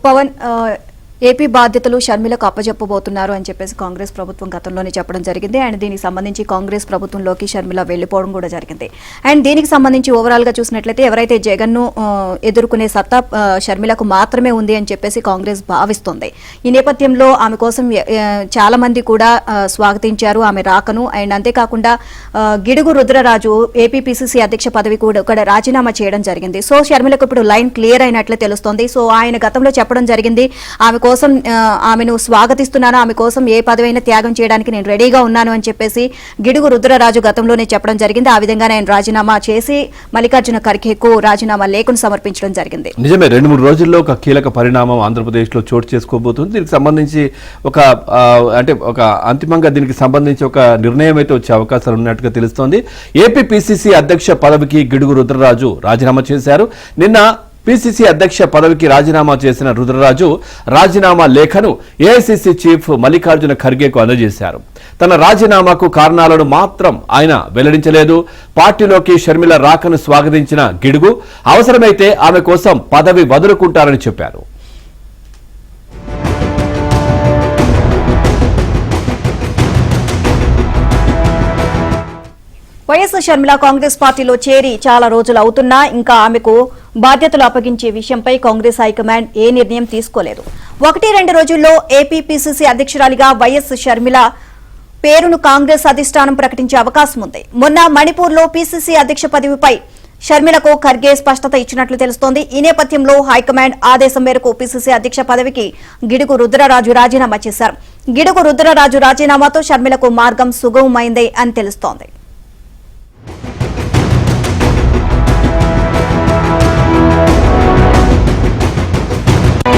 Pawan AP బాధ్యతలు షర్మిలకు అప్పజెప్పబోతున్నారు అని చెప్పేసి కాంగ్రెస్ ప్రభుత్వం గతంలోనే చెప్పడం జరిగింది. అండ్ దీనికి సంబంధించి కాంగ్రెస్ ప్రభుత్వంలోకి షర్మిల వెళ్లిపోవడం కూడా జరిగింది. అండ్ దీనికి సంబంధించి ఓవరాల్ గా చూసినట్లయితే ఎవరైతే జగన్ ను ఎదుర్కొనే సత్తా షర్మిలకు మాత్రమే ఉంది అని చెప్పేసి కాంగ్రెస్ భావిస్తోంది. ఈ నేపథ్యంలో ఆమె కోసం చాలా మంది కూడా స్వాగతించారు ఆమె రాకను. అండ్ అంతేకాకుండా గిడుగు రుద్రరాజు ఏపీ పిసిసి అధ్యక్ష పదవి కూడా రాజీనామా చేయడం జరిగింది. సో షర్మిలకు ఇప్పుడు లైన్ క్లియర్ అయినట్లే తెలుస్తోంది. సో ఆయన గతంలో చెప్పడం జరిగింది ఆమె కోసం ఆమెను స్వాగతిస్తున్నాను, ఆమె కోసం ఏ పదవైనా త్యాగం చేయడానికి నేను రెడీగా ఉన్నాను అని చెప్పేసి గిడుగు రుద్రరాజు గతంలోనే చెప్పడం జరిగింది. ఆ విధంగా ఆయన రాజీనామా చేసి మల్లికార్జున ఖర్గేకు రాజీనామా లేఖను సమర్పించడం జరిగింది. నిజమే, 2-3 రోజుల్లో ఒక కీలక పరిణామం ఆంధ్రప్రదేశ్ లో చోటు చేసుకోబోతుంది. దీనికి సంబంధించి ఒక అంతిమంగా దీనికి సంబంధించి ఒక నిర్ణయం అయితే వచ్చే అవకాశాలు ఉన్నట్టుగా తెలుస్తోంది. ఏపీ పిసిసి అధ్యక్ష పదవికి గిడుగు రుద్రరాజు రాజీనామా చేశారు. నిన్న పిసిసి అధ్యక్ష పదవికి రాజీనామా చేసిన రుద్రరాజు రాజీనామా లేఖను ఏఐసిసి చీఫ్ మల్లికార్జున ఖర్గేకు అందజేశారు. తన రాజీనామాకు కారణాలను మాత్రం ఆయన వెల్లడించలేదు. పార్టీలోకి షర్మిల రాకను స్వాగతించిన గిడుగు అవసరమైతే ఆమె కోసం పదవి వదులుకుంటారని చెప్పారు. వైఎస్ షర్మిల కాంగ్రెస్ పార్టీలో చేరి చాలా రోజులు అవుతున్నా ఇంకా ఆమెకు బాధ్యతలు అప్పగించే విషయంపై కాంగ్రెస్ హైకమాండ్ ఏ నిర్ణయం తీసుకోలేదు. 1-2 రోజుల్లో ఏపీ పిసిసి అధ్యక్షురాలిగా వైఎస్ షర్మిల పేరును కాంగ్రెస్ అధిష్టానం ప్రకటించే అవకాశం ఉంది. మొన్న మణిపూర్లో పిసిసి అధ్యక్ష పదవిపై షర్మిలకు ఖర్గే స్పష్టత ఇచ్చినట్లు తెలుస్తోంది. ఈ నేపథ్యంలో హైకమాండ్ ఆదేశం మేరకు పిసిసి అధ్యక్ష పదవికి గిడుగు రుద్రరాజు రాజీనామా చేశారు. గిడుగు రుద్రరాజు రాజీనామాతో షర్మిలకు మార్గం సుగమమైందే అని తెలుస్తోంది.